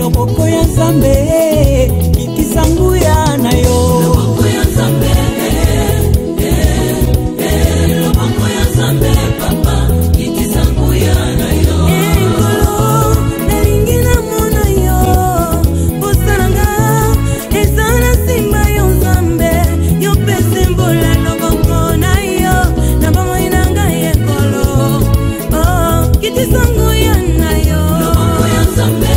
loboko ya Nzambe kitisa nguya na yo loboko ya Nzambe loboko ya Nzambe papa kitisa nguya na yo ekolo nalingi na mona yo bosalanga ezana simba yo Nzambe yo pese mbola loboko na yo na bango inanga ekolo oh kitisa nguya na yo loboko ya Nzambe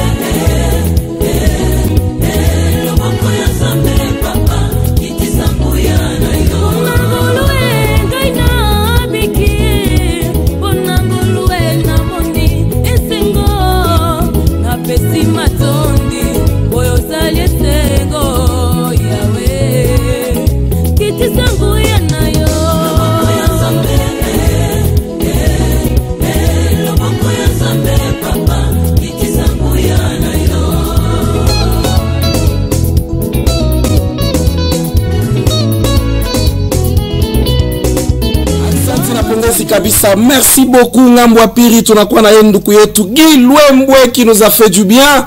kabisa. Merci beaucoup Ngambwa Piri, tunakuwa na yenduku yetu Guy Lwembwe qui nous a fait du bien,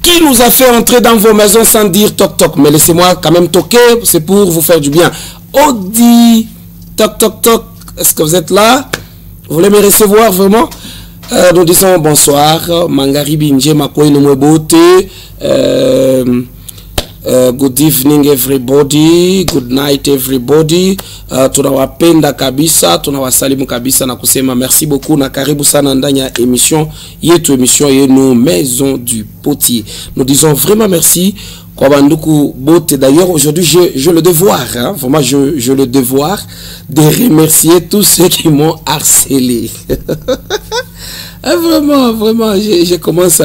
qui nous a fait entrer dans vos maisons sans dire toc toc, mais laissez-moi quand même toquer, c'est pour vous faire du bien. Odi, toc toc toc, est-ce que vous êtes là? Vous voulez me recevoir vraiment? Nous disons bonsoir, Mangari Binje Makoy Nomwebote, good evening everybody, good night everybody. Tunawapenda kabisa, tunawasalimu kabisa na kusema merci beaucoup na karibu sana ndani ya émission yenu Maison du Potier. Nous disons vraiment merci kwa banduku bote. D'ailleurs aujourd'hui j'ai le devoir, hein, vraiment je le devoir de remercier tous ceux qui m'ont harcelé. Vraiment je commence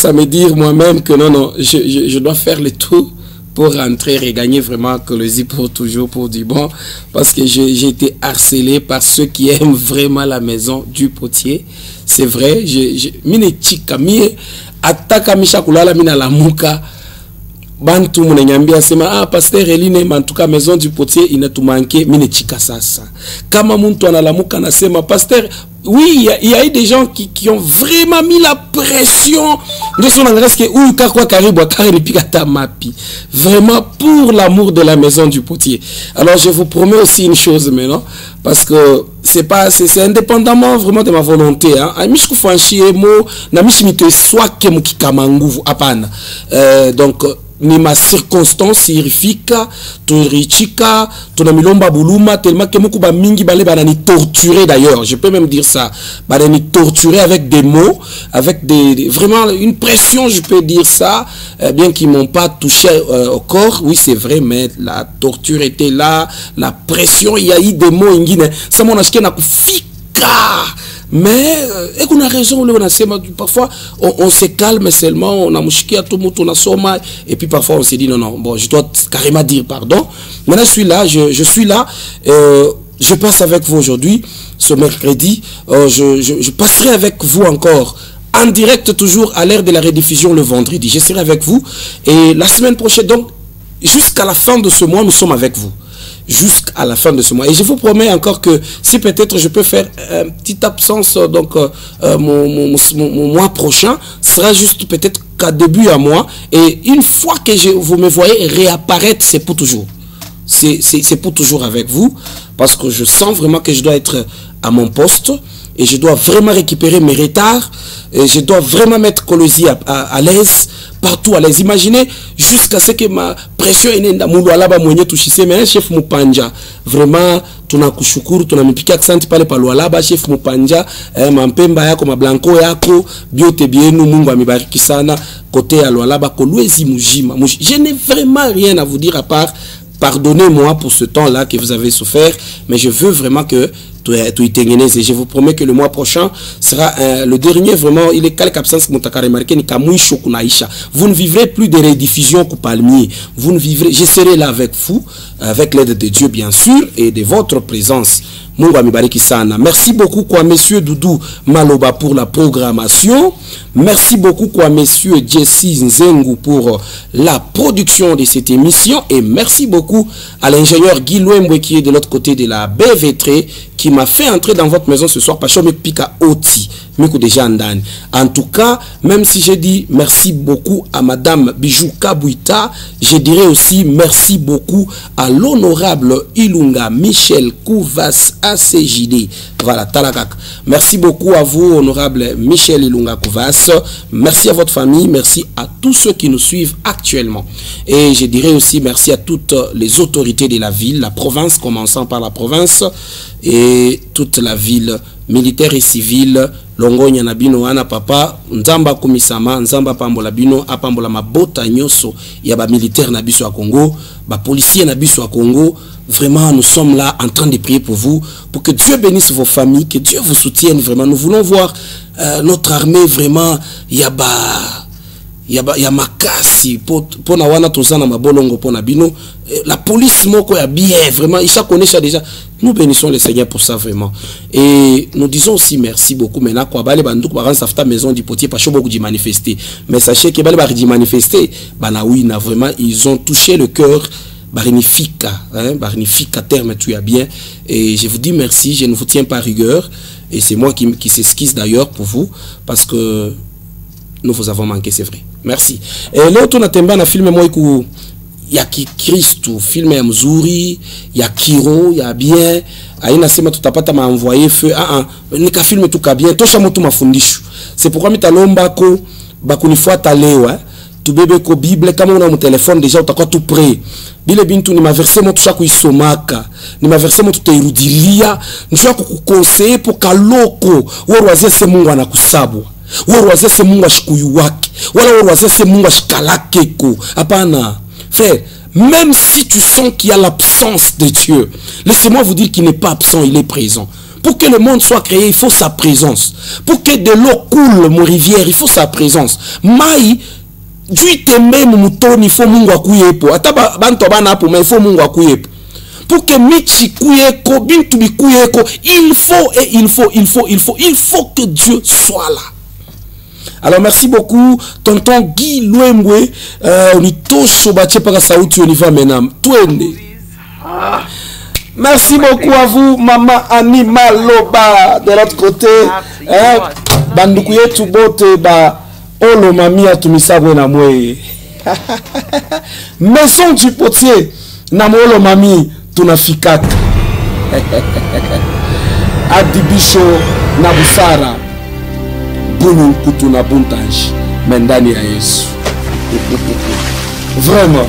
à me dire moi-même que non, je dois faire le tout pour rentrer et gagner vraiment Colosi pour toujours, pour du bon, parce que j'ai été harcelé par ceux qui aiment vraiment la Maison du Potier. C'est vrai, mine chika mie ataka misha kulala mina la muka bantu mwenyeambia sema pasteur Eline mantuka Maison du Potier inatumanke mine chika sasa. Kama muntu analamuka nasema pasteur, oui, il y a eu des gens qui ont vraiment mis la pression de son engrais que ou kakwa karibu kari pikata mapi. Vraiment pour l'amour de la Maison du Potier. Alors je vous promets aussi une chose maintenant, parce que c'est indépendamment vraiment de ma volonté, hein. Amishku fanchi emo na mishimite soit ke mukikamanguvu apana. Donc ni ma circonstance irifika torichika tonamilomba buluma tellement que muku ba mingi bale banani torturer. D'ailleurs je peux même dire ça, banani torturer avec des mots, avec vraiment une pression, je peux dire ça, bien qu'ils m'ont pas touché au corps, oui c'est vrai, mais la torture était là, la pression, il y a eu des mots ingine ça mon ashke na kufika. Mais on a raison, parfois on se calme seulement, on a mouchikia tout le monde, on a soma, et puis parfois on se dit non, bon, je dois carrément dire pardon. Maintenant je suis là, je suis là, je passe avec vous aujourd'hui, ce mercredi, je passerai avec vous encore, en direct toujours à l'heure de la rediffusion le vendredi. Je serai avec vous, et la semaine prochaine, donc jusqu'à la fin de ce mois, nous sommes avec vous. Jusqu'à la fin de ce mois. Et je vous promets encore que si peut-être je peux faire une petite absence, donc mon mois prochain sera juste peut-être qu'à début à mois. Et une fois que vous me voyez réapparaître, c'est pour toujours. C'est pour toujours avec vous. Parce que je sens vraiment que je dois être à mon poste. Et je dois vraiment récupérer mes retards. Et je dois vraiment mettre Colosi à l'aise. Partout à l'aise. Imaginez jusqu'à ce que ma pression est née. Mais chef Mupanja, vraiment, tunakushukuru, tunamipika asante pale pa Lualaba, chef Mupanja, mampemba yako, mablanco yako, biote bienu, Mungu amibariki sana, côté à Lualaba, kolwezi mujima. Je n'ai vraiment rien à vous dire à part, pardonnez-moi pour ce temps-là que vous avez souffert, mais je veux vraiment que et je vous promets que le mois prochain sera le dernier. Vraiment, il est quelque absence vous ne vivrez plus de rediffusion que Palmier. Vous ne vivrez, je serai là avec vous, avec l'aide de Dieu bien sûr et de votre présence. Merci beaucoup quoi monsieur Doudou Maloba pour la programmation. Merci beaucoup quoi monsieur Jesse Nzengu pour la production de cette émission. Et merci beaucoup à l'ingénieur Guy Lwembwe qui est de l'autre côté de la baie vitrée, qui m'a fait entrer dans votre maison ce soir. Parce que je me pique à Oti. Déjà en tout cas, même si j'ai dit merci beaucoup à Madame Bijou Kabouita, je dirais aussi merci beaucoup à l'honorable Ilunga Michel Kouvas ACJD. Voilà, Talakak. Merci beaucoup à vous, honorable Michel Ilunga Kouvas. Merci à votre famille, merci à tous ceux qui nous suivent actuellement. Et je dirais aussi merci à toutes les autorités de la ville, la province, commençant par la province, et toute la ville militaire et civile. Longonya na bino wana papa nzamba kumisama nzamba pambola bino apambola mabota nyoso ya ba militaire na biso à Congo, ba policier na biso à Congo. Vraiment, nous sommes là en train de prier pour vous, pour que Dieu bénisse vos familles, que Dieu vous soutienne vraiment. Nous voulons voir notre armée vraiment ya makasi pour na wana tozana mabolongo pour na bino. La police moko ya bien vraiment, il ça connaît ça déjà. Nous bénissons le Seigneur pour ça vraiment. Et nous disons aussi merci beaucoup maintenant quoi balé banduk baran safta maison du potier parce que beaucoup d'y manifester. Mais sachez que balé d'y manifester, bana oui na vraiment ils ont touché le cœur barnifique, hein, barnifique à terme tu as bien. Et je vous dis merci, je ne vous tiens pas rigueur et c'est moi qui s'excuse d'ailleurs pour vous parce que nous vous avons manqué, c'est vrai. Merci. Et l'autre on a temba na film moi ku ya Kristo, film ya mzuri, ya Kiro, ya bien. Aina sema tutapata envoyer feu. Nika film tu ka bien. Tosha moto mafundisho. C'est pourquoi mitalomba ko bakunifuata leo, hein. Tu bebe ko Bible kama una mu téléphone déjà utakuwa tout prêt. Bile bintu ni maverse moto sha kuisomaka. Ni maverse moto teirudilia, njua kukukonseiller pour kaloko. Wewe wazese Mungu anakusabu. Wewe wazese Mungu ashikuyu wake. Wala wewe wazese Mungu ashikalakeko. Hapana. Frère, même si tu sens qu'il y a l'absence de Dieu, laissez-moi vous dire qu'il n'est pas absent, il est présent. Pour que le monde soit créé, il faut sa présence. Pour que de l'eau coule, mon rivière, il faut sa présence. Mai, Dieu t'aime, mon mouton, il faut Mungu akuyepo. Ataba banto bana pour mais il faut Mungu akuyepo. Pour que Michi kuyeko, bintu bi kuyeko, il faut que Dieu soit là. Alors merci beaucoup, tonton Guy Louembwe, on est tous chobaché par la Saoudi, on y va maintenant. Merci beaucoup à vous, maman Animal Loba, de l'autre côté. Bandoukuye tubote ba olo mami atumisabwe na mwe. Maison du potier, na olo mami tunafikaka. Adibisho na busara. Bunu kutuna buntage mendani ya Yesu. Vraiment.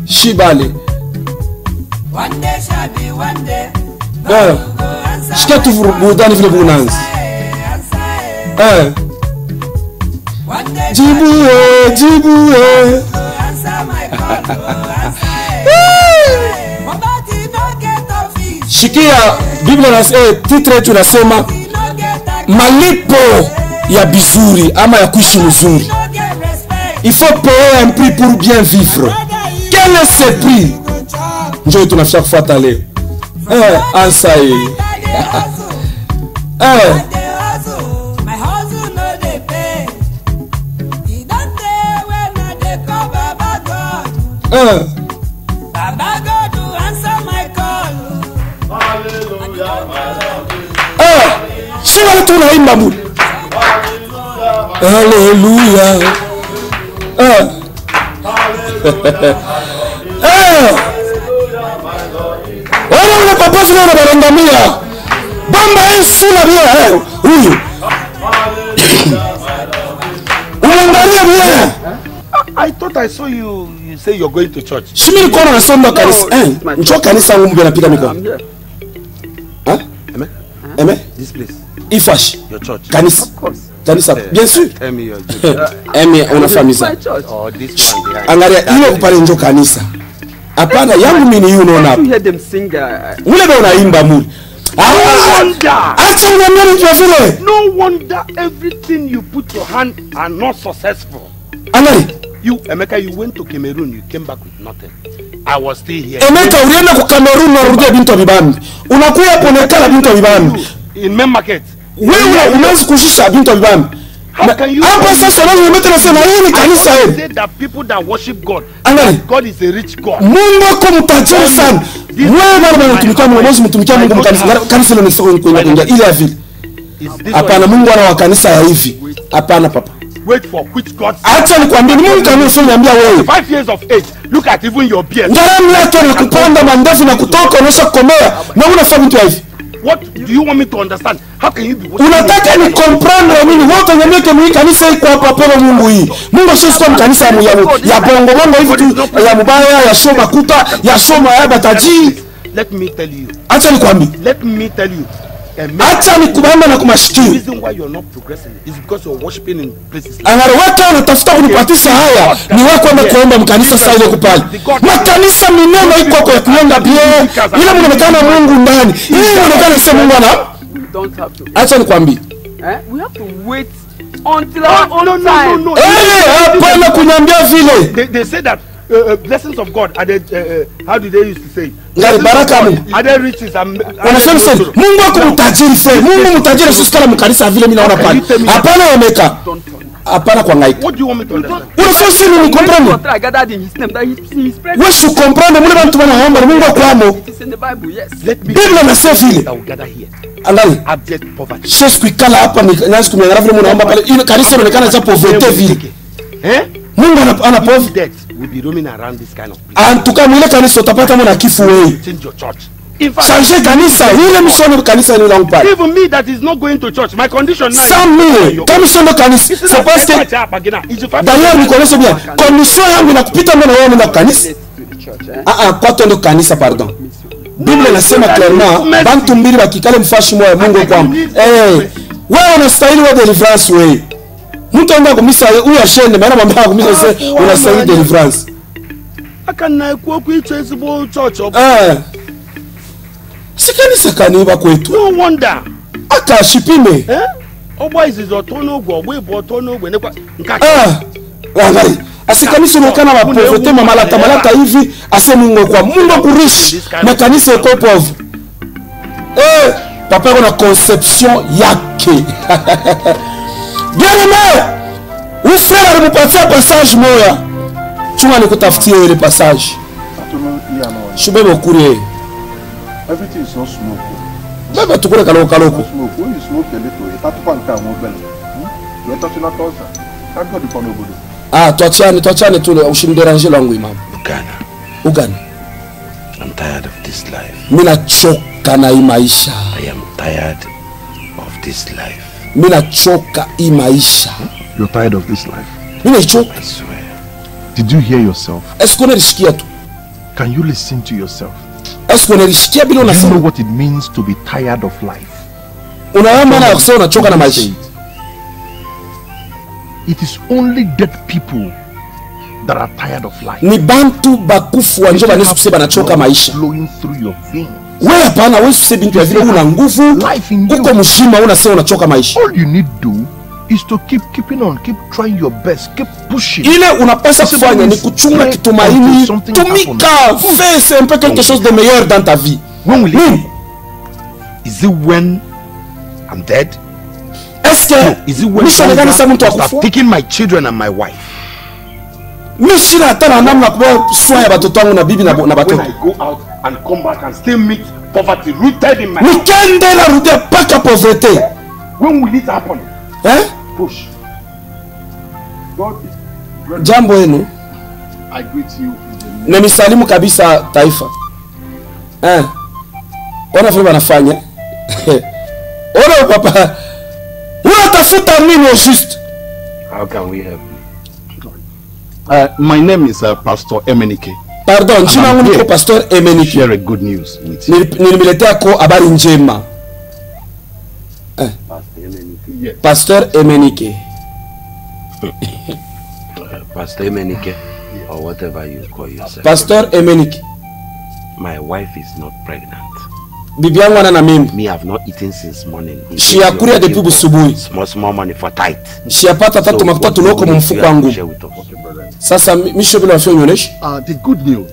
Shibale. One day shall be one day. Shika tu budani vile bunanzi. Jibu. Shikia Biblia na titre tunasema malipo ya bizuri ama ya kuishi mzuri. Il faut payer un prix pour bien vivre. Quel est ce prix? Njoo tunafika kufuata leo. Ansaye. Si on retourne à Imbamoul. Alléluia. Le papa c'est le barangamia. Bamba est sous la bière. Oui. I thought I saw you say you're going to church. Shimiri kona na sonda kanisa. Njoo kanisa ngumbe anapiga mikono. Amen. This place. Ifash. Your church. Kanisa. Kanisa. Bien sûr. Una famisa. Oh, this one behind. Angalia ile pale njoo kanisa. Hapana yangu mimi ni unaona. You hear them sing. Ule ndio unaimba muli. No wonder everything you put your hand are not successful. Angalia. You, Emeka, you went to Cameroon, you came back with nothing. I was still here. Emeka, ulienda ku Cameroon na rudia bintu bibambi. Unakuya ponekala bintu bibambi. In main market. Wewe unaanza kushisha bintu bibambi. How can you Hapa sasa leo nimeta nasema hii ni kanisa hili. say that people that worship God, Angalia. God is a rich God? Mungu ako mtajiri sana. Wewe bwana mtumikia Mungu, mwezi mtumikia Mungu mkanisa. Kanisa leo ni soko kuingia ile ya vile. Hapana, Mungu ana wa kanisa ya hivi. Hapana papa. Wait for which God? Acha nikwambie, Mungu kanisa niambia wewe. 5 years of age. Look at even your beard. Ngaramu yake ni kupanda mandefu na kutoka unaosha komea. Na unafanya mtu hivi. What do you want me to understand? How can you be? Unataka ni comprendre nini? Wewe kanyamia kama kanisa iko hapa pale Mungu hii. Mungu sio kwa kanisa ya bongo bongo hivi tu ya mubaya ya show makuta ya show ya bataji. Let me tell you. Acha nikwambie. Let me tell you. Acha nikubamba na kumashikio. The reason why you're not progressing is because you're worshiping in places like Anaweka unatafuta kunipatisha haya ni wewe kwenda kuomba mkanisa sasa ile kupali. Makanisa mineno iko kwa kuenda bie. Ile mnaonekana Mungu ndani. Ile inaonekana sema Mungu ana. Don't have to. Acha nikwambie. We have to wait until our own time. no. Hapana kunyambia vile. They say that blessings of God are they how do they used to say? Ngari baraka Mungu. Are they riches and Wanasema sasa Mungu ako mtajiri fe. Mungu mtajiri sio kama mkanisa vile mimi naona pale. Hapana omeka. Hapana kwa ngai. What do you want me to understand? Unasema sisi ni comprendre. I gathered in his name that he is present. Wewe si comprendre mule bantu wanaomba Mungu akwamo. It is in the Bible, yes. Let me Biblia inasema vile. that will gather here. Angali. Abject poverty. Sisi kuikala hapa ni nasi kumeangalia vile mnaomba pale. Ile kanisa inaonekana za pauvreté vile. Mungu ana pauvre. Death will be roaming around this kind of place. Antuka mwile kanisa utapata mwana kifu wewe. Change your church. In fact, Changer kanisa, ile mishoni kanisa ni langu pale. even me that is not going to church, my condition now. Sans mille, kama mishoni kanisa, c'est parce que d'ailleurs nous connaissons bien. Condition yangu inakupita mbele wewe unaenda kanisa. Kwa twende kanisa pardon. Biblia inasema clairement, bantu mbili bakikale mfashi moyo Mungu kwa. Wewe unastahili wa deliverance wewe. Mtu anaenda kumisa huyu ashende maana mambo yako kumisa sasa unastahili deliverance. Akana kwa kuitwa church. Sikanisa kaniba kwetu. No wonder. Akashipime. Boys is otono go, we botono go nekwa. Angali. Asikanisa unaonekana wa pauvreté malata hivi, ase Mungu kwa Mungu kurishi na kanisa iko pauvre. Papa kuna conception yake. Bien-aimé, ou frère alimpatia passage moya. Chuma nikutafutie ile passage. Shubebe kurie. Everything is not smoke. Baba tukule kaloko. Smoke. When you smoke a little, it has to pan down more belly. You are touching a closer. Thank God you can Tuachane tu ushinderanger langu imam. Ugana. I'm tired of this life. Mina choka na maisha. I am tired of this life. Mina choka maisha. You're tired of this life. Mina choka. I swear. Did you hear yourself? Est-ce qu'on riskia tu? Can you listen to yourself? Est-ce qu'on riskia bila Do you know unasema? what it means to be tired of life? Unaona maana ya kusema unachoka na maisha. It is only dead people that are tired of life. Ni bantu bakufu wanjo banesu kusema nachoka maisha. Flowing through your veins. Wewe hapana, wewe usise bintu ya vile una nguvu. Uko mshima unasema unachoka maisha. All you need do is to keep trying your best, keep pushing. Ile unapaswa kufanya ni kuchunga kitumaini, tumika, fais un peu quelque chose de meilleur dans ta vie. When will it? Is it when I'm dead? Est-ce que Is it when I start taking my children and my wife? Mishina atana namna kwa soin ya batoto wangu na bibi na batoto. When I go out and come back and still meet poverty rooted in my heart. Nikende na rudia paka pauvreté. When will it happen? Push. God, Jambo yenu. I greet you in the name. Na misalimu kabisa taifa. Ona vile wanafanya. Ona papa. Unatafuta nini juste? How can we help you? My name is Pastor Emenike. Pardon, jina langu ni Pastor Emenike. Share a good news with you. Nililetea ko habari njema. Yes. Pastor Emenike. Pastor Emenike, or whatever you call yourself. Pastor Emenike. My wife is not pregnant. Bibi yangu ana na mimba. Me, have not eaten since morning. Shiakuria depuis busubuhi. Small money for tithe. Shiapata tatu makuta tuloko mumfuko wangu. Sasa misho bila wafio nyoneshi. The good news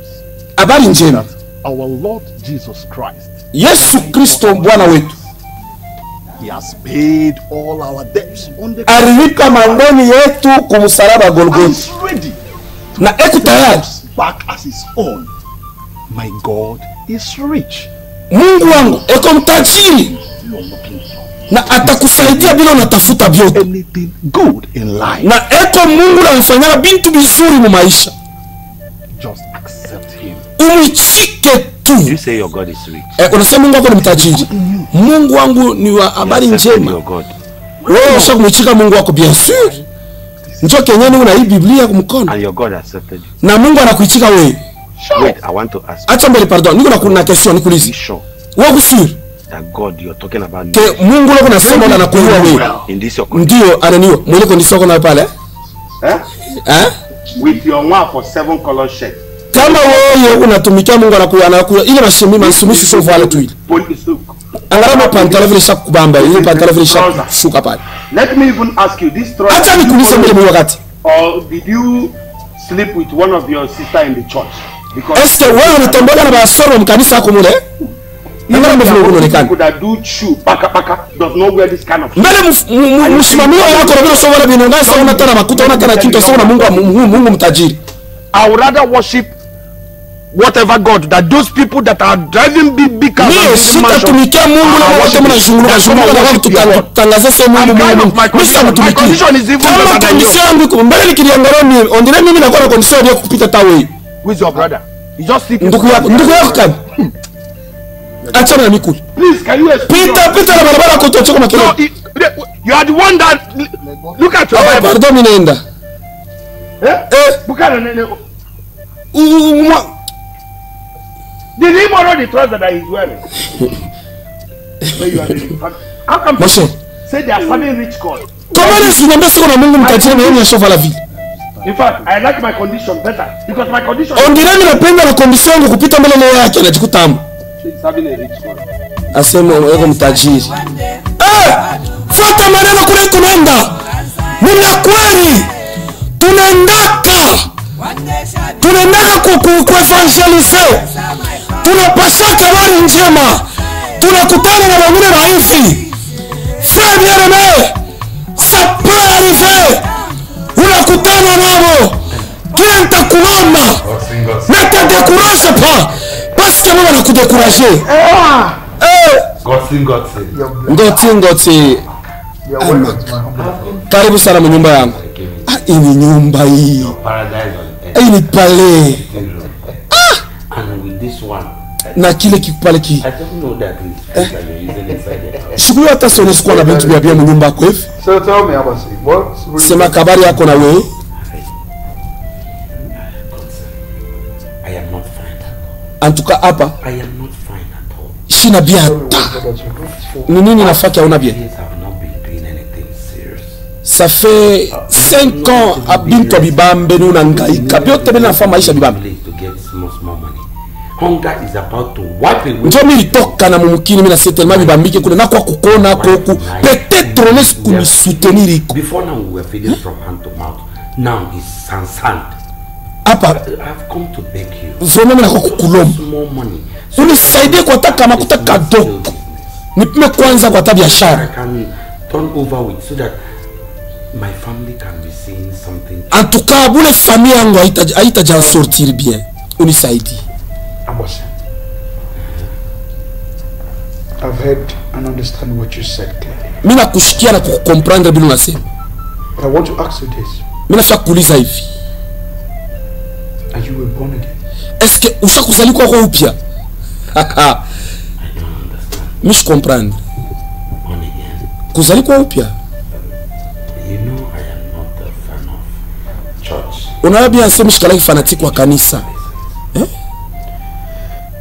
Habari njema. our Lord Jesus Christ Yesu Kristo Bwana wetu He has paid all our debts on the Alilipa mandeni yetu kumsalaba and Golgotha. is ready Na eko tayari. us back as his own. My God is rich. Mungu wangu eko mtajiri. You are looking for Na atakusaidia bila unatafuta vyote. anything good in life. Na eko Mungu na mfanyana bintu bizuri mu maisha. Just accept him. Umwichike tu. You say your God is rich. Unasema Mungu wako ni mtajiri. Mungu wangu ni wa habari You accepted njema. your God. Wewe unataka kumchika Mungu wako bien sûr. Njoo kenyeni una hii Biblia kumkono. And your God accepted you. Na Mungu anakuichika wewe. Wait, I want to ask you. Acha mbele pardon. Niko na question Be nikuulize. sure Wewe kusur. that God you're talking about Ke Mungu lako nasema na anakuua wewe. in this your condition. Ndio ananiwa. Mwenye condition yako na pale. Eh? With your one for 7 color shirt. Kama wewe unatumikia Mungu anakuwa ile mashimi mansumisi sio vale tu ile. Angalau pantalon vile shaka kubamba, ile pantalon vile shaka shuka pale. Let me even ask you this trouser. Acha nikuulize mbele wakati. Or did you sleep with one of your sister in the church? Because Est-ce que wewe unatembea na basoro mkanisa yako mule? Angalau mbele unaonekana. people that do shoe paka does not wear this kind of shoe. Mbele msimamio wako ndio sio wala binonga sio una tena makuta una tena kitu sio na Mungu mtajiri. I would rather worship whatever God that those people that are driving big cars. Mimi sitatumikia Mungu na wote mnazunguka na watu tutangaza sema Mungu. Mimi sitamtumikia. Condition is even better than yours. Condition yangu mbele nikiliangalia mimi ondile mimi nakuwa na condition ya kupita tawe. With your brother. He just sleep. Ndugu yako kani? Acha na mikuli. Please, can you explain? Pita na barabara kutochoka makelo. No, you are the one that look at your Bible. Pardon mimi naenda. Bukana nene. Did he borrow the trouser that he's wearing? Where you are living? How come Moshe. say they are serving rich God? Comment est-ce que siko na Mungu mtajiri na yeye anashofa la vie? In fact, I like my condition better because my condition On dirait mimi napenda na condition yangu kupita mbele leo yake anajikuta hapo. is serving a rich God. Asema wewe mtajiri. Fuata maneno kule tunaenda. Ni la kweli. Tunaendaka kuevangelize. Tunapashaka habari njema. Tunakutana na wengine dhaifu. Frère bien-aimé, ça peut arriver. Unakutana nao. Kile nitakuomba. Ne te décourage pas. Parce que Mungu anakudécourager. Ngoti. Karibu sana nyumba yangu. Hii ni nyumba hii. Hii ni pale. And with this one, Na kile kipale ki. I don't know that it's that you're using inside the house. Shughuli hata sio sikuwa na vitu vya nyumba yako hivi. So tell me, Abasi, what's really Sema kabari yako na wewe. I am not fine at all. Antuka hapa I am not fine at all. shina biata. that you look for? Ni nini nafaki hauna bien? Yes, I've not been doing anything serious. Ça fait 5 ans abinto bibambe ni unangaika. Byote bena nafanya maisha bibambe. Place to get small money. Hunger is about to wipe away. Ndio mimi nilitoka na mumkini mimi na settlement bibambike kule na kwa kukona koku. Peut-être on est pour me soutenir. Before now we were feeding from hand to mouth. Now it's sans. Hapa I've come to beg you. vraiment mimi na kukulomba. Small money. Unisaidie kwa taka makuta kadogo. Nipime kwanza kwa biashara. I can turn over with so that my family can be seeing something. En tout cas, bule famille yangu haitaja sortir bien. Unisaidie. Abasi, I've heard and understand what you said clearly. Mimi nakushikia na kukomprendre bila unasema. But I want to ask you this. Mimi nafika kuuliza hivi. Are you born again? Est-ce que ushakuzalika kwa upya? Mimi je comprendre. Born again. Kuzalika upya. You know I am not a fan of church. Unaona bien sema shikala fanatique wa kanisa.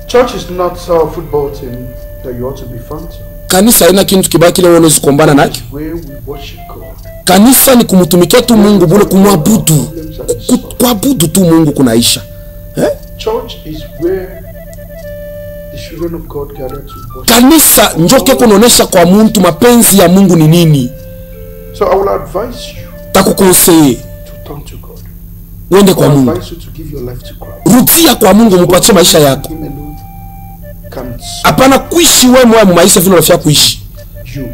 Church is not a football team that you ought to be fans of. Kanisa haina kitu kibaki leo unaweza kukombana nacho. Where we worship God. Kanisa ni kumtumikia tu Mungu bure kumwabudu. Kuabudu tu Mungu kunaisha. Church is where the children of God gather to worship. Kanisa njoke kunaonesha kwa mtu mapenzi ya Mungu ni nini. So I will advise you Takukonseye to turn to God. uende I kwa will Mungu. advise you to give your life to Christ. Rudia kwa Mungu mpatie maisha yako. Him alone can Hapana kuishi wewe mwa maisha vile unafia kuishi. you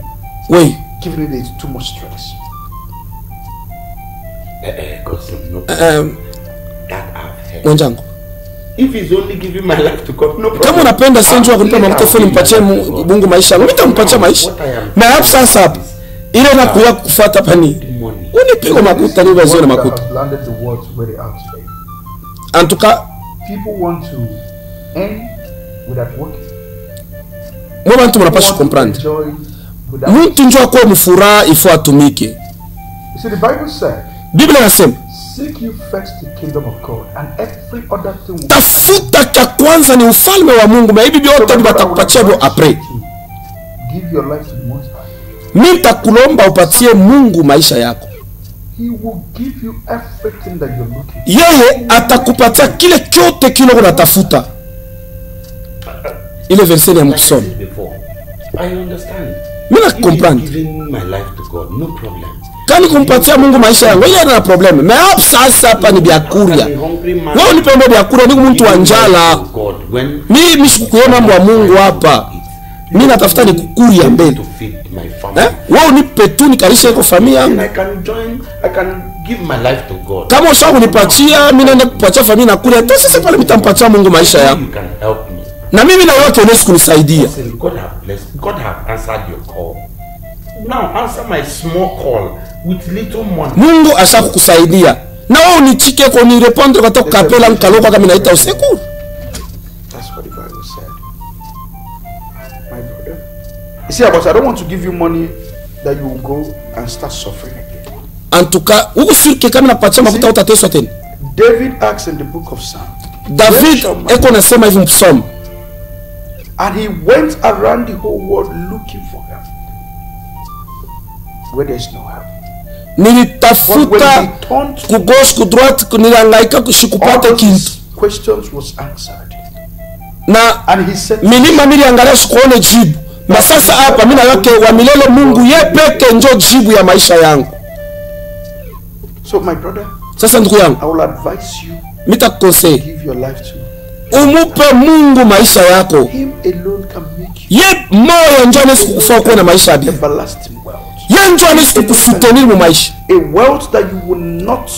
Oui. Giving it is too much stress. Godson, no problem. That I've heard. Mwanjangu. If he's only giving my life to God, no problem. Kama unapenda senjo wa kunipa makuta funi mpatie Mungu maisha yangu, nitampatia maisha. Na hapo sasa hapa ile na kuya kufuata pani. Unipigo makuta ni wewe na makuta. En tout cas, people want to end without working. Mwa bantu mnapaswa comprendre. Mtu njoo kwa mfuraha ifo atumike. You see, the Bible said, Biblia inasema seek you first the kingdom of God and every other thing will tafuta cha kwanza ni ufalme wa Mungu, na hivi vyote nitakupatia hivyo après. Give your life to the Most High. Mimi nitakulomba upatie Mungu maisha yako. He will give you everything that you're looking for. Yeye atakupatia kile chote kile unatafuta. Ile verset ya msomo. I understand. Mimi nakukomprendre. Giving my life to God, no problem. Kani kumpatia Mungu maisha yangu, ile ina problem. Mais hapo sasa hapa ni biakuria. Wewe unipende biakuria, niko mtu wa njala. Mimi sikukuona mambo ya Mungu hapa. Mimi natafuta ni kukuria mbele. Wewe unipe tu nikalisha kwa familia yangu. I can give my life to God. Kama usha kunipatia, mimi naenda kupatia familia na kula. Tu sasa pale nitampatia Mungu maisha yangu. You can help me. Na mimi na wewe tunaweza kunisaidia. God have blessed. God have answered your call. Now answer my small call with little money. Mungu ashakukusaidia. Na wewe unichike kwa ni répondre kwa toka kapela mkaloko kama naita usiku. That's what the Bible said. My brother. You see, but I don't want to give you money that you will go and start suffering again. En tout cas, uko sûr que kama napatia mafuta utateswa tena. David asks in the book of Psalms. David eko nasema hivi msomo. And he went around the whole world looking for help. Where there is no help. Nilitafuta ku gauche ku droite, nilihangaika kushikupata kintu. Questions was answered. Na and he said, milima niliangalia sikuone jibu. Na sasa hapa mimi na yake wa milele Mungu yeye peke ndio jibu ya maisha yangu. So my brother, sasa ndugu yangu, I will advise you, nitakukonsei give your life to umupe Mungu maisha yako. him alone can make you Ye moyo ndio anaweza kukufanya kuwa na maisha ya everlasting wealth. Ye ndio anaweza kukusutenir mu maisha. A wealth that you will not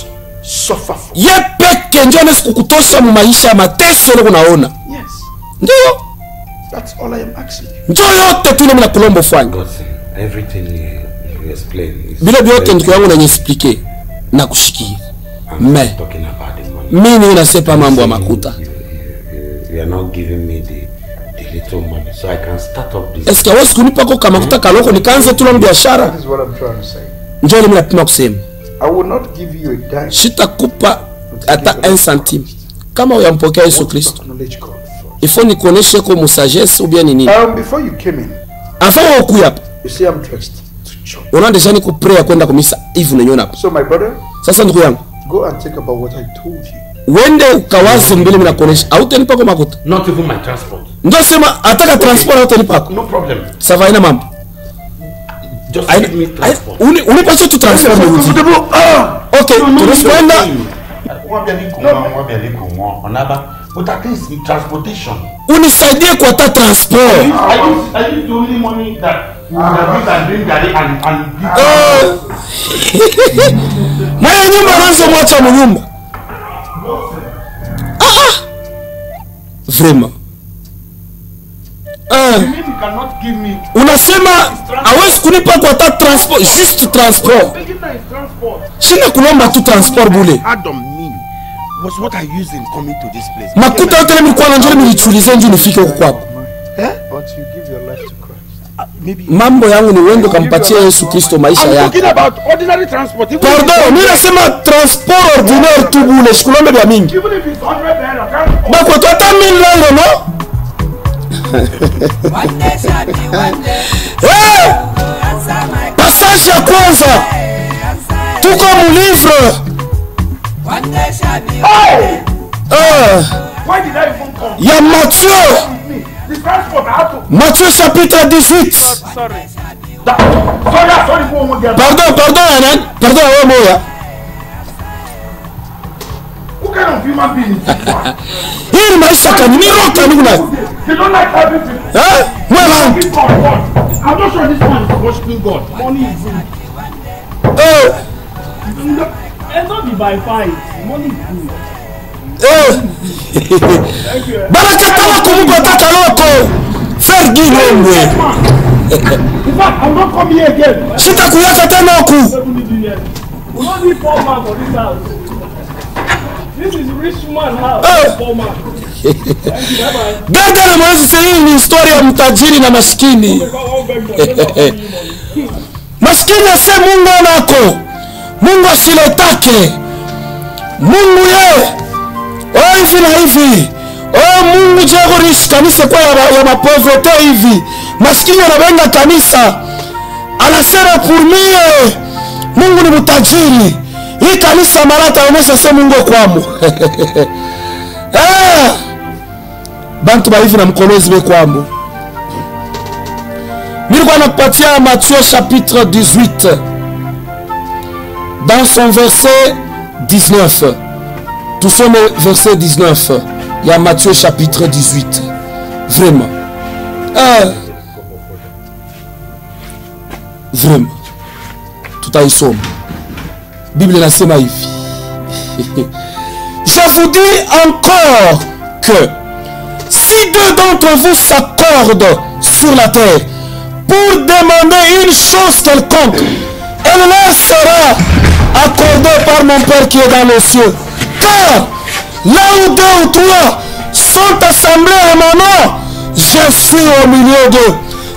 suffer for. Ye peke ndio anaweza kukutosha mu maisha mateso leo unaona. Yes. Ndio. That's all I am asking you. Ndio yote tu mimi nakulomba ufanye. Everything you explain is Bila vyote ndio yangu nanyexplique na kushikia. Mais talking about the money. mimi ninasepa mambo ya makuta. You are not giving me the little money so I can start up this. Est-ce que wewe kunipa kwa makuta kaloko nikaanze tu na biashara? This is what I'm trying to say. Ndio mimi napima kusema. I will not give you a dime. Sitakupa hata 1 centime. Kama uyampokea Yesu Kristo. Acknowledge God first. Il faut nikuoneshe kwa sagesse ou bien nini. Before you came in, Enfin wewe ukuya hapa. you see I'm dressed to church. Unaendesha ni kuprea kwenda kumisa hivi unaniona hapa. So my brother, Sasa ndugu yangu, go and think about what I told you. uende ukawaze mbele mimi nakuonesha. Hautanipa kwa makuta. Not even my transport. Ndio sema ataka transport hautanipa. No problem. Ça va ina mambo. Just give me transport. Unipa tu transport mimi. Okay, tunakwenda. But at least transportation. Unisaidie kwa ta transport. I use the only money that we can bring Gary and Maya nyumba anaanza mwacha mnyumba. Vraiment. cannot give me. Unasema hawezi kunipa kwa ta transport, juste transport. Sina kulomba tu transport bule. Adam mean was what I used in coming to this place. Makuta yote nilikuwa na njoo nilichulize njoo nifike huko kwako. But you give your life to Christ. Maybe Mambo yangu ni uende kampatia Yesu Kristo maisha I'm yake. talking about ordinary transport. Pardon, mimi nasema transport ordinaire tu bule, sikulombe vya mingi. Even if it's 100 naira, Ba kwa tota 1000 leo no? Passage ya kwanza. Tuko mu livre. why did I even come? Ya Matthieu. The transport I have to. Matthieu chapitre 18. Sorry, one more Pardon, Anan. Pardon, wewe moya. What kind of human being is this? Hii maisha kanini roka niko na. They don't like having people. Mwema. People on board. I'm not sure this man is worshiping God. Money is good. It's not be by fight. Money is good. Barakatala kumupa takaloko. Fergi ngomwe. In fact, I will not come here again. Sita kuyaka tena huku. We don't need 4 man for this house. This is rich man house. 4 man. Gada na mwezi hii ni historia ya mtajiri na maskini. Maskini ase Mungu anako. Mungu asiletake. Mungu ye. Hivi na hivi. Mungu jego rishi kanisa kwa ya mapovete hivi. Maskini anabenga kanisa. Anasema purmie. Mungu ni mtajiri. Hii kanisa Malata wamesha se Mungu kwamo. Bantu ba hivi na mkolezi we kwamo. Nilikuwa nakupatia Matthieu chapitre 18. Dans son verset 19. Tout son verset 19. Il y a Matthieu chapitre 18. Vraiment. Vraiment. Tout à y somme. Bible nasema hivi. Je vous dis encore que si 2 d'entre vous s'accordent sur la terre pour demander une chose quelconque, elle leur sera accordée par mon Père qui est dans les cieux. Car là où 2 ou 3 sont assemblés à mon nom, je suis au milieu d'eux.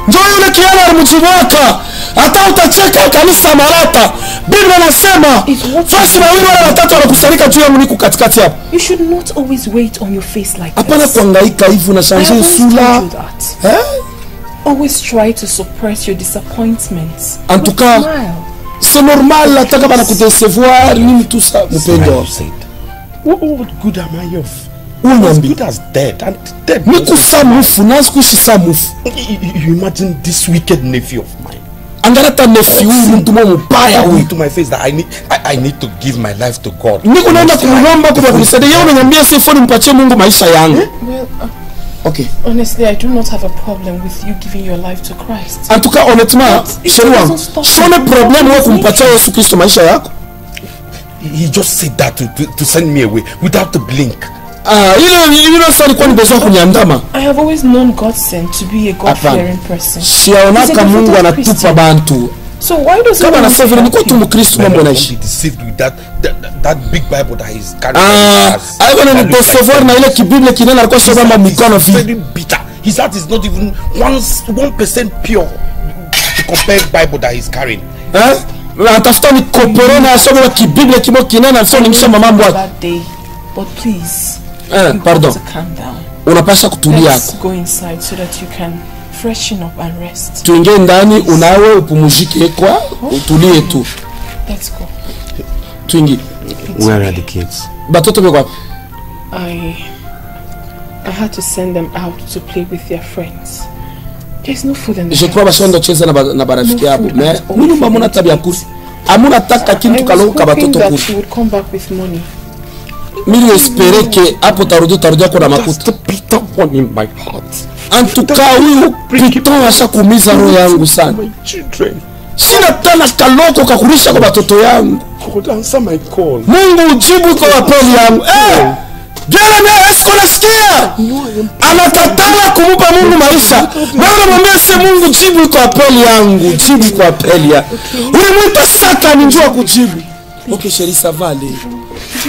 Ndio yule kiana alimjibwaka hata utacheka kanisa Malata. Biblia nasema fasi wawili wala watatu wanakusanyika juu ya mniku katikati hapo. You should not always wait on your face like Hapana this. kuhangaika hivi na shanje sura. Always try to suppress your disappointments. En tout cas, c'est normal hata kama nakudecevoir nini tout ça mpendo. What good am I of? As good as dead and dead. Nikusamufu nasikuishi samufu. You imagine this wicked nephew of mine. Angalata nephew mtu mbaya huyu to my face that I need to give my life to God. Niko naenda kumwomba kwa kunisaidia. Yeye unaniambia sifoni mpatie Mungu maisha yangu. Well, okay. Honestly, I do not have a problem with you giving your life to Christ. En tout cas, honnêtement, chérie wangu, sio problème wewe kumpatia Yesu Kristo maisha yako. He just said that to send me away without a blink. Ile swali kwa besoin kuniandama. I have always known God sent to be a God-fearing person. Siaonaka Mungu anatupa bantu. So why does kama nasema vile niko tu Mkristo mambo naishi. Deceived with that big Bible that he's carrying. I want to decevoir na ile kibiblia kinena alikuwa soma mikono vi. Very bitter. His heart is not even 1% pure to compare Bible that he's carrying. Atafuta ni koporona asoma kibiblia kimo kinena sio ningisema mambo hapo. But please. Pardon. Calm down. Unapasha kutulia hapo. Go inside so that you can freshen up and rest. Tuingie ndani unawe upumzike kwa utulie tu. Let's go. Tuingie. Where are the kids? Batoto beko wapi? I had to send them out to play with their friends. There's no food in the house. Je crois bashando cheza na barafiki yabo. Mais nyumba muna tabia kuri. Amuna taka kintu kaloka batoto kuri. She would come back with money. Mimi espérer que hapo tarudi kwa na makuta. Just a bitter one in my heart. En tout cas, huyu piton ashakuumiza roho yangu sana. Sina tena kaloko kakurisha kwa watoto yangu. God, answer my call. Mungu ujibu kwa wapeli yangu. Jana na esko nasikia. Anakatala kumupa Mungu maisha. Na unamwambia si Mungu jibu kwa wapeli yangu, jibu kwa wapeli ya. Ulimwita saka ni njoo kujibu. Okay, chérie, ça va aller.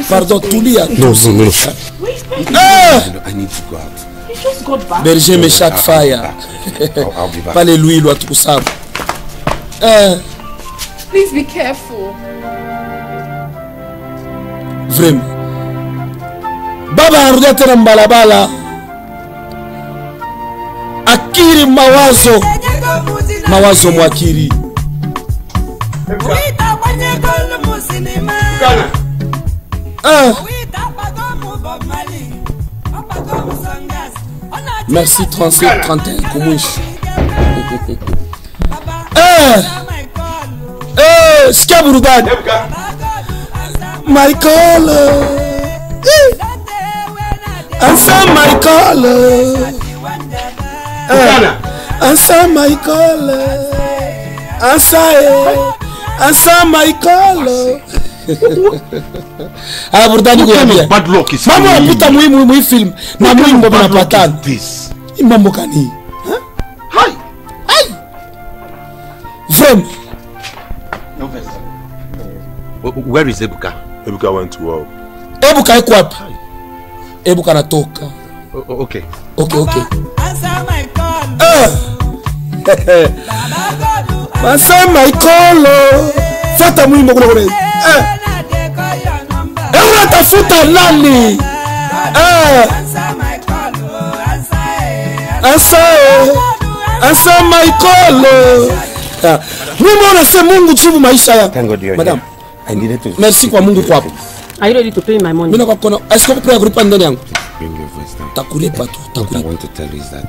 Pardon, tulia. No. I need to go out. He just got back. Berger me chaque fire. I'll be back. Pas les louis, l'autre tout ça. Please be careful. Vraiment. Baba anarudia tena mbalabala. Akiri mawazo mwakiri. Merci 37 31 Koumouche. Skaburudani. Michael. Answer Michael. Ansa Michael. Ansa Michael. Ah, pourtant ni kuambia. Mama anaputa muhimu film na mwimbo banapatana. Mambo kani? Hi. From Where is Ebuka? Ebuka went to work. Ebuka iko wapi? Ebuka anatoka. Okay. Answer my call. Answer my call. Fata mwimbo kule. Unatafuta nani? Answer my call. Answer my call. Mimi unasema Mungu jibu maisha yako. Thank God you're Madam, here. I needed to. merci kwa Mungu kwa hapo. Are you ready to pay my money? Mimi nakuona, est-ce que tu peux kulipa ndani yangu? Bring your voice down. Takulipa tu, What I takulipa. want to tell you is that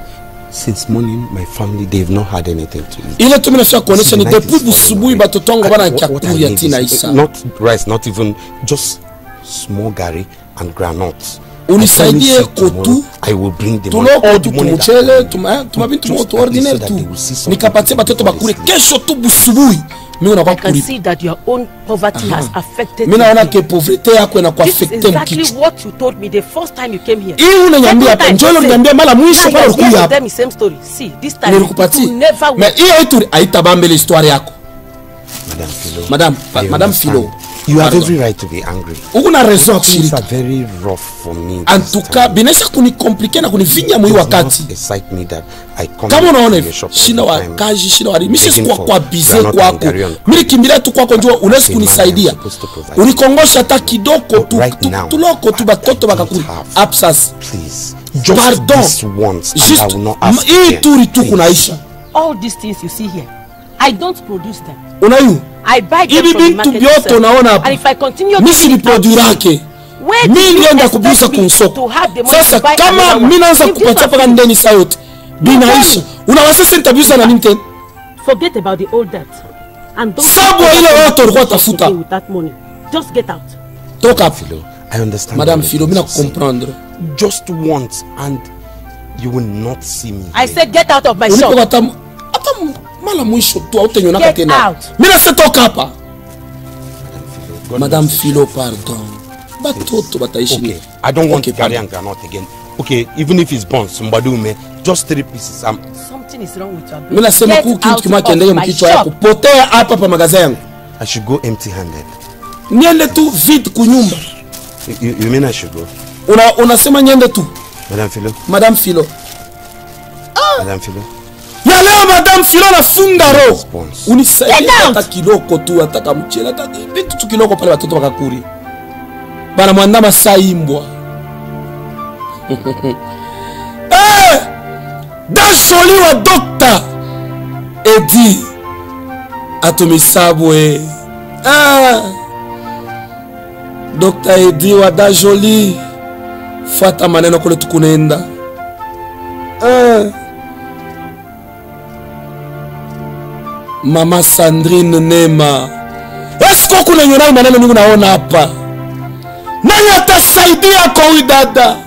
since morning, my family, they've not had anything to eat. Ile tu mimi nafia kuonesha ni depuis busubuhi batoto wangu bana chakula ya tina isa. Not rice, not even just small gari and granuts. Unisaidie kotu. I will bring them Tuloko tu tumuchele, tumabintu moto ordinaire tu. Nikapatia batoto bakule kesho tu busubuhi. Mimi I can see that your own poverty has affected mimi naona you. ke pauvreté yako inakuwa This is affecte exactly mkichi. what you told me the first time you came here. Hii unaniambia hapa, njoo unaniambia mara mwisho pale ulikuja hapa. Tell me same story. See, this time Nilikupatia. you never will. Mais hiyo itu haitabambele histoire yako. Madam Madame Philo. You have every right to be angry. Una raison Things kushirika. are very rough for me. En tout cas, binesha kunikomplike na kunivinya mwi wakati. Excite me that I come Kama unaona to hivi, your shop shina all wa the time. kaji, shina wa mimi Begging sikuwa for kwa bize granite kwako. and carrion. Mimi kimbilia tu kwako njoo unaweza See, kunisaidia. man, I'm supposed to provide. Unikongosha hata kidogo tu, Right now, tuloko tu batoto bakakuli. have. Absas. Please, just Pardon. this once, and I Just will not ask hii again. turi tu Please. kunaisha. All these things you see here, I don't produce them. Unayu? I buy them Hivi from the vitu market vyote itself. unaona hapa. And if I continue Mimi to si ni produit yake. where do Mimi you ndienda expect kubuza me kunsoko. to have the money Sasa to buy kama another one? mimi naanza If these kupatia are paka things- ndeni saa yote binaisha. Unaweza sasa nitabuza na nini tena? Forget about the old debt. And don't Sabu ile yote ulikuwa tafuta. with that money. Just get out. Toka hapo. Philo, I understand. Madame all Philo, the mimi things you're nakukomprendre. saying. Just once, and you will not see me. I said get out of my Ulipo shop. hata mala mwisho tu hautenyonaka Get tena. out. Mimi nasema toka hapa. Madame Philo, pardon. Batoto bataishi. Okay, I don't want Okay, to carry pardon. and granite again. Okay, even if it's burnt, somebody will make just 3 pieces. Something is wrong with your brain. Mimi nasema Get ku kitu out kimoja of kiendelee my mkichwa shop. yako. Potea hapa pa magaza yangu. I should go empty-handed. Niende tu vite kunyumba. You mean I should go, Unasema niende tu. Madame Philo? Madame Philo. Madame Philo? Ya leo Madame Philo nafunga roho. Response. Unisaidie Get out. hata kiloko tu, hata mchele, hata vitu tu kiloko pale watoto wakakuri. Bana mwandama saa imbwa. Dasholi wa Dr. Edi atumisabwe. Dr. Edi wa Dajoli fata maneno kule tukunenda. Mama Sandrine Nema, esko kuna nyonai maneno ningu naona hapa? Nani atasaidia kwa huyu dada?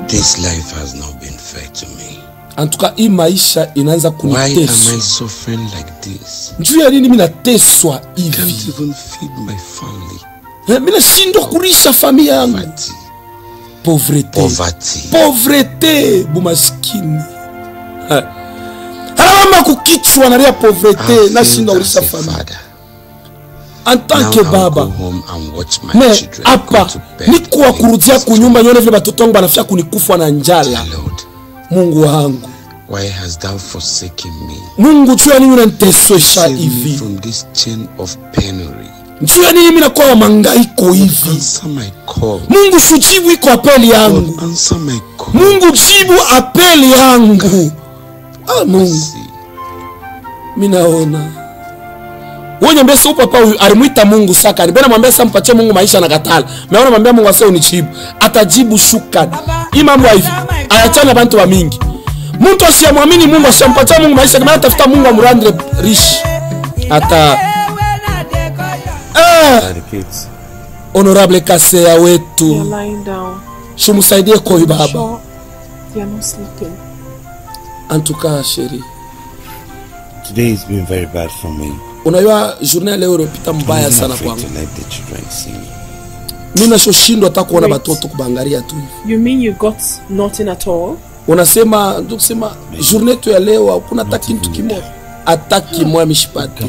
This life has not been fair to me. En tout cas, hii maisha inaanza Why am kuniteswa. I suffering like this? Njuu ya nini mimi nateswa I can't hivi? even feed my family. Mimi nashindwa kulisha familia yangu. Poverty. Pauvreté. Pauvreté, bumaskini. Mama kukichwa na ria pauvreté, nashindwa kulisha familia. En tant que baba. Mais hapa nikuwa kurudia kunyumba nione vile batoto wangu banafia kunikufa na njala. Mungu wangu. Why hast thou forsaken me? Mungu jua nini unanitesesha Save me hivi? from this chain of penury. Jua nini mimi nakuwa mangaiko hivi? Answer my call. Mungu sujibu iko apeli yangu. God, answer my call. Mungu jibu apeli yangu. Mungu. Mimi naona. Wewe niambia sio papa huyu alimuita Mungu saka. Nibena mwambia sasa mpatie Mungu maisha na katala. Meona mwambia Mungu asio unijibu. Atajibu shukrani. Hii mambo hivi. Ayachana bantu wa mingi. Mtu asiyemwamini Mungu asimpatie Mungu maisha kama atafuta Mungu amrandre rich. Ata Honorable Kasea wetu. You're lying down. Shumusaidie kwa huyu baba. They are not sleeping. En tout cas, chérie. Today has been very bad for me. Unajua journée leo ilipita mbaya sana kwangu. Mimi nashoshindwa hata kuona watoto kubangalia tu. You mean you got nothing at all? Unasema ndio kusema journée tu ya leo hakuna hata kitu kimoja. Hata kimoja mishipati.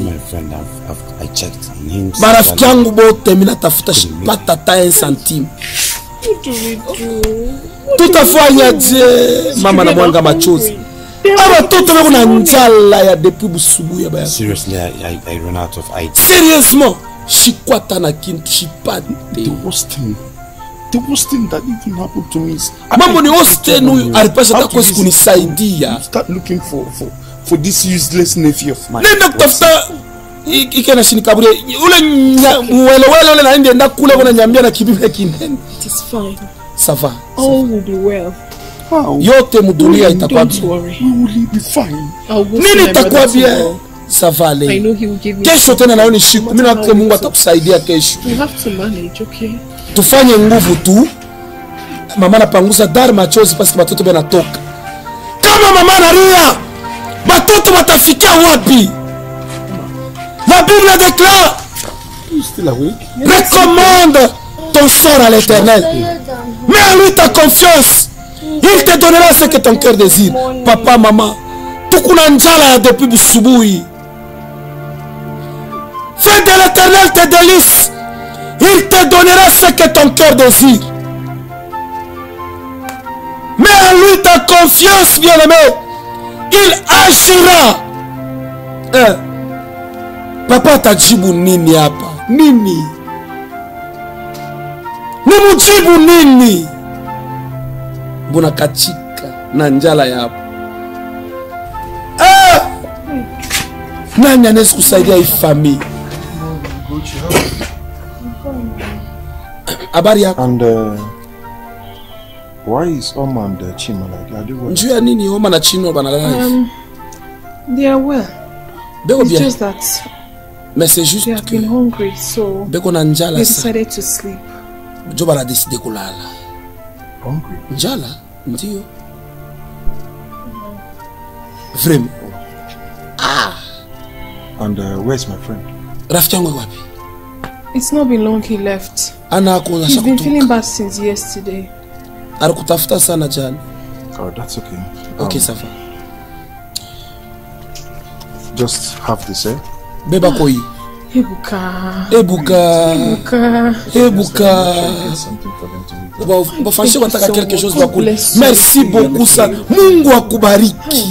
I checked on him. Marafiki yangu bote mimi natafuta shipata hata 1 centime. What do we do? Tutafanya je? Mama na mwanga machozi. Aba toto wako na njala ya depuis busubu ya baya. Seriously, I ran out of ideas. Sérieusement, shikwata na kintu shipate. The worst thing that even happened to me is mambo ni hoste huyu alipasha hata kosi kunisaidia. Start looking for this useless nephew of mine. Nenda kutafuta ikena shinikaburi ule mwelewele ule naende enda kule kuna nyambia na kibibi kinene. It is fine. Ça va. All will be well. Yote mudunia itakuwa Don't worry. We will be fine. Nini itakuwa bien? Ça va aller. I know he will give me. Kesho tena nayo ni siku. Mimi nakuwa Mungu atakusaidia kesho. We have to manage, okay? Tufanye nguvu tu. Mama napanguza dari machozi pasi watoto banatoka. Kama mama analia, watoto watafikia wapi? La Bible déclare, recommande ton sort à l'Éternel. Mets en lui ta confiance. Il te donnera ce que ton cœur désire. Papa, maman, tukuna njala depuis busubuhi. Fais de l'Éternel tes délices. Il te donnera ce que ton cœur désire. Mets en lui ta confiance, bien-aimé. Il agira. Papa tajibu nini hapa? Nini? Nimujibu nini? Mbona kachika na njala ya hapa? Nani anaweza kusaidia hii familia? Habari yako? And why is Oma and Chima like that? Njoo ya nini Oma na Chino banalala? They are well. It's just that mais c'est juste they have been hungry, so beko na njala they decided to sleep. Jo bala décidé kulala. Hungry? Njala? Ndio. Vraiment. And where's my friend? Rafiki yangu wapi? It's not been long he left. He's been feeling bad since yesterday. Alikutafuta sana jana. Oh, that's okay. Okay, ça va. Just have this, eh? Beba koi. Ebuka. Bon, franchement, on a quelque chose de cool. Merci beaucoup, ça. Mungu akubariki.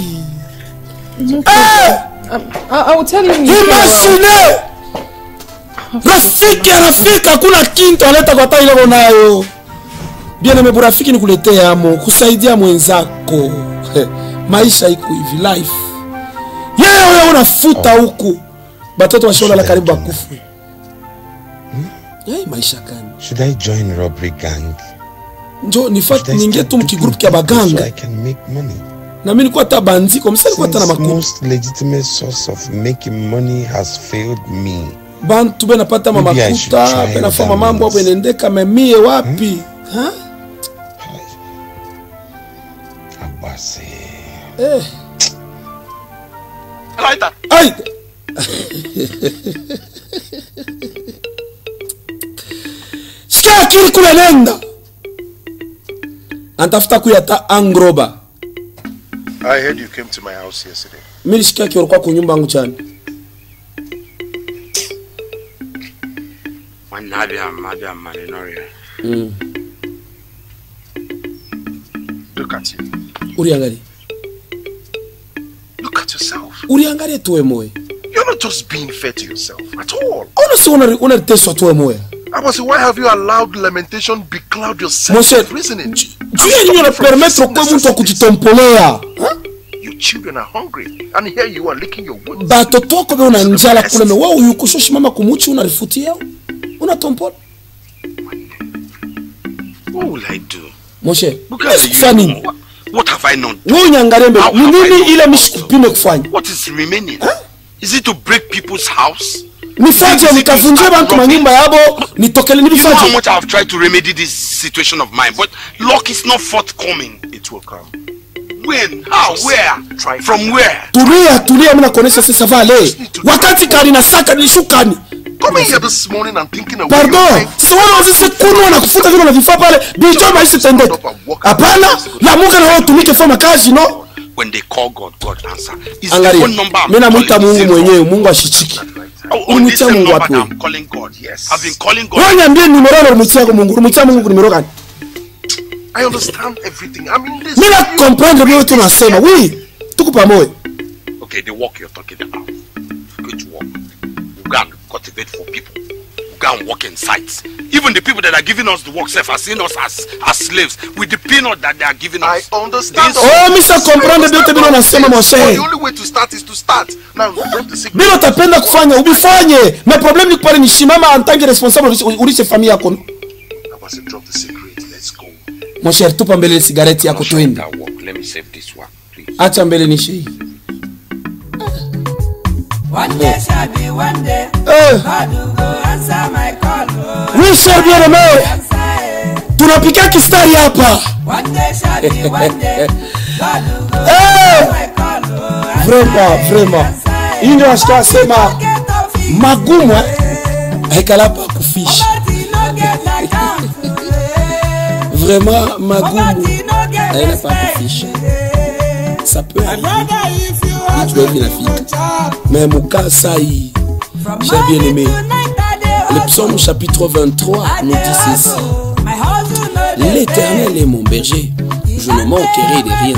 I will tell you. Imaginez! Rafiki hakuna kintu aleta kwa tai leo nayo. Bien-aimé burafiki ni kuletea amo, kusaidia mwenzako. Maisha iko hivi life. Wewe unafuta huku. Batoto washola la karibu bakufu. Maisha gani? Should I join robbery gang? Njo nifati ninge tu mkigroup kia baganga. I can make money. Na mimi nilikuwa hata banziko, msali kwa hata na makundi. Most legitimate source of making money has failed me. Bantu bena pata mama kuta, bena foma mambo hapo inaendeka memie wapi? Ha? Abase. Aita. Aita. Sikia akili kule nenda. Antafuta kuyata angroba. I heard you came to my house yesterday. Mimi sikia kio kwa kunyumba yangu chani. Manabia Marinoria. Look at you. Uriangalie. Look at yourself. Uriangalie tuwe moyo. You're not just being fair to yourself at all. Honestly, unateswa tuwe moyo. Abasi, why have you allowed lamentation becloud your sense of reasoning? You are permettre kwa mtu kujitompolea. Your children are hungry and here you are licking your wounds. Batoto wako be una njala kule me wao yukushoshi mama kumuchi unarifutia. Unatompola. What will I do? Moshe. Funny. What have I not done? Wewe nyangarembe. Nini ile mishikupime kufanya? What is remaining? Is it to break people's house? Nifaje nikafunje bantu manyumba yabo nitokele nibifaje. You know how much I have tried to remedy this situation of mine, but luck is not forthcoming. it will come. When? How? Where? From where? Tulia, mna konesa ça va aller. Wakati kali na saka ni shukani. Coming here this morning and thinking of pardon, si wana wazise kuno na kufuta vile unavifaa pale, bicho maisha tendeke. Hapana, la muka na wao tumike fama kazi, no? When they call God, God answer. Is the phone number? Mena muita Mungu mwenyewe, Mungu ashichiki. Umutia Mungu wapi? I'm calling God, yes. I've been calling God. Wewe niambie numero na umutia Mungu, umutia Mungu numero gani? I understand everything. I mean this. Mena comprendre vile tunasema. Oui, tuko pamoja. Okay, the work you're talking about. Good work. You go and cultivate for people. You go and work in sites. Even the people that are giving us the work self are seeing us as slaves with the peanut that they are giving us. I understand. Oh, Mr. Comprendre bien tebino nasema mon cher. The only way to start is to start. Now drop the secret. Bila utapenda kufanya, ubifanye. Mais problème ni pale ni shimama en tant que responsable ulishe famille yako. I must drop the secret. Let's go. Mon cher, tupa mbele cigarette yako twende. Let me save this one, please. Acha mbele ni shei. One day shall be one day. God will go answer my call. Oui, cher bien-aimé. Tunapika kistari hapa. One day shall be one day. God will go answer my call. Vraiment. Hii ndio ashika sema magumu haikala pa kufishi. Vraiment magumu haikala pa kufishi. Ça peut arriver. Tu dois bien la mais Mouka Saï, cher bien-aimé, le psaume chapitre 23 nous dit ceci. L'Éternel est mon berger, je ne manquerai de rien.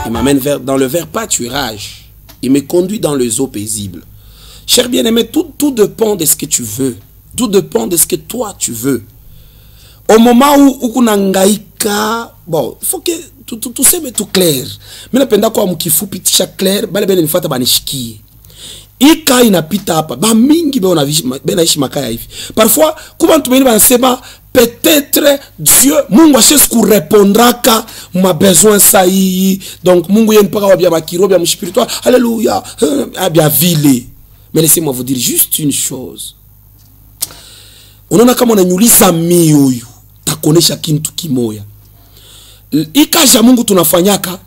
Il m'amène dans le vert pâturage, il me conduit dans les eaux paisibles. Cher bien-aimé, tout dépend de ce que tu veux. Tout dépend de ce que toi tu veux. Au moment où kunangaika, bon, il faut que tout seme tout clair. Mais napenda kwa mkifupi tisha clair, bale bene nifuata banishikie. Ika inapita hapa, ba mingi benaishi makaya hivi. Parfois, kuma tumeni banasema peut-être Dieu Mungu ashesi kurepondraka ma besoin sahihi. Donc Mungu yeye mpaka wabia makiro bia mspirituel. Alléluia. Abia vile. Mais laissez-moi vous dire juste une chose. Unaona kama unanyuliza mioyo, takonesha kintu kimoya. Ikaja Mungu tunafanyaka,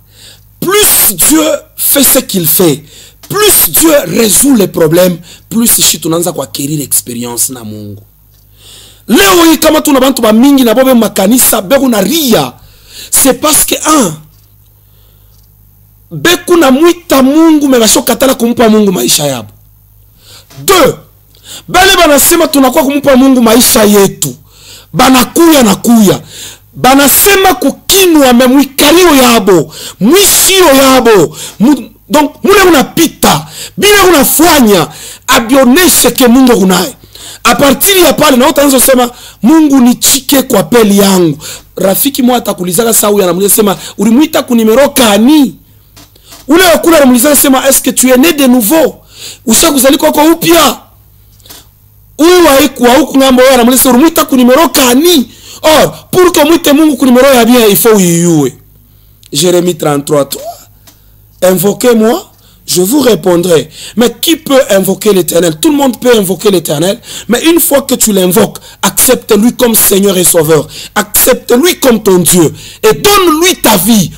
plus Dieu fait ce qu'il fait, plus Dieu résout les problèmes, plus shi tunaanza kwa acquérir expérience na Mungu. Leo hii kama tuna bantu ba mingi na bobe makanisa beku na ria, c'est parce que beku na mwita Mungu mebasho katala kumpa Mungu maisha yabo. 2, bale banasema tunakuwa kumpa Mungu maisha yetu, banakuya banasema kukinwa memwikario yabo, mwishio yabo. Donc mule unapita bila unafanya abioneshe ke Mungu kunaye. A partir ya pale na utaanza sema Mungu nichike kwa peli yangu. Rafiki mwa atakulizaka sawa anamuliza sema ulimuita kunimero kani? Ule wakula anamuliza sema est-ce que tu es né de nouveau? Ushakuzalika kwa upya? Uwe wa huku ngambo wewe anamuliza ulimuita kunimero kani? Or, pour que mwite Mungu kunimero ya bien, il faut uyuwe. Jérémie 33:3. Invoquez-moi, je vous répondrai. Mais qui peut invoquer l'Éternel? Tout le monde peut invoquer l'Éternel. Mais une fois que tu l'invoques, accepte-lui comme Seigneur et Sauveur. Accepte-lui comme ton Dieu. Et donne-lui ta vie.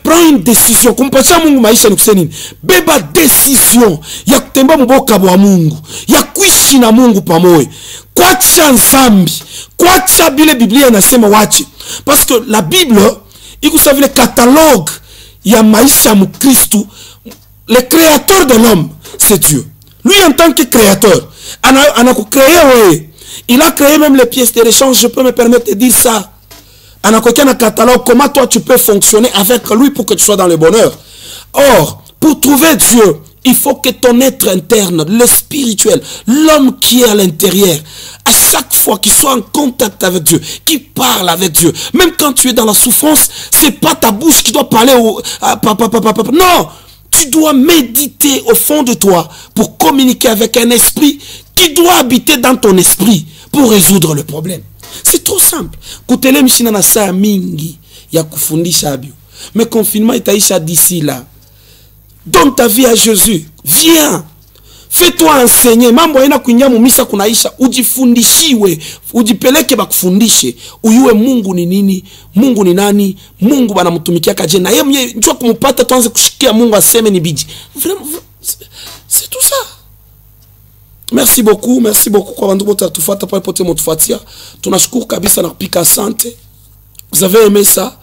Prends une décision. Kumpatia Mungu maisha nikuseni. Beba décision. Ya kutemba mboka wa Mungu. Ya kuishi na Mungu pamoja. Kwacha nzambi. Kwacha bile Biblia inasema wache. Parce que la Bible, ikusavi le catalogue ya maisha mukristu. Le créateur de l'homme, c'est Dieu. Lui en tant que créateur, il a créé même les pièces de l'échange, je peux me permettre de dire ça. Un catalogue, comment toi tu peux fonctionner avec lui pour que tu sois dans le bonheur. Or, pour trouver Dieu, il faut que ton être interne, le spirituel, l'homme qui est à l'intérieur, à chaque fois qu'il soit en contact avec Dieu, qu'il parle avec Dieu, même quand tu es dans la souffrance, c'est pas ta bouche qui doit parler au... Non, tu dois méditer au fond de toi pour communiquer avec un esprit qui doit habiter dans ton esprit pour résoudre le problème. C'est trop simple. Kutele mishina na saa mingi ya kufundisha abio. Mais confinement itaisha d'ici là. Donne ta vie à Jésus. Viens. Fais-toi enseigner. Mambo ina kuingia mumisa kunaisha. Ujifundishiwe. Ujipeleke bakufundishe. Uyue Mungu ni nini. Mungu ni nani. Mungu banamtumikia kaje. Na yeye njoo kumupata tuanze kushikia Mungu aseme ni biji. C'est tout ça. Merci beaucoup kwa bandu bote atufata pale pote motufatia. Tunashukuru kabisa na kupika asante. Vous avez aimé ça?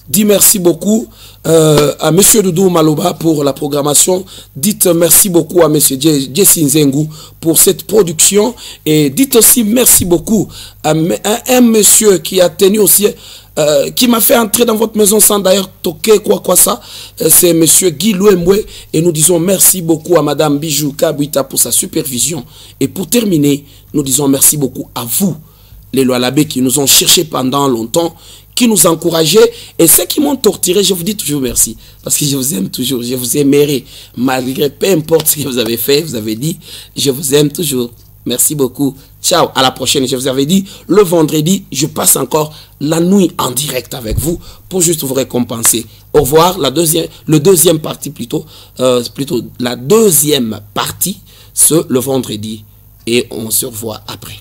Dis merci beaucoup à Monsieur Doudou Maloba pour la programmation. Dites merci beaucoup à Monsieur Jesse Nzengu pour cette production. Et dites aussi merci beaucoup à un monsieur qui a tenu aussi, qui m'a fait entrer dans votre maison sans d'ailleurs toquer quoi ça. C'est Monsieur Guy Louemwe. Et nous disons merci beaucoup à Madame Bijou Kabouita pour sa supervision. Et pour terminer, nous disons merci beaucoup à vous, les Loalabé, qui nous ont cherchés pendant longtemps, qui nous encourageaient, et ceux qui m'ont torturé, je vous dis toujours merci, parce que je vous aime toujours, je vous aimerai, malgré peu importe ce que vous avez fait, vous avez dit, je vous aime toujours. Merci beaucoup. Ciao, à la prochaine. Je vous avais dit, le vendredi, je passe encore la nuit en direct avec vous pour juste vous récompenser. Au revoir, la deuxième partie plutôt la deuxième partie, le vendredi, et on se revoit après.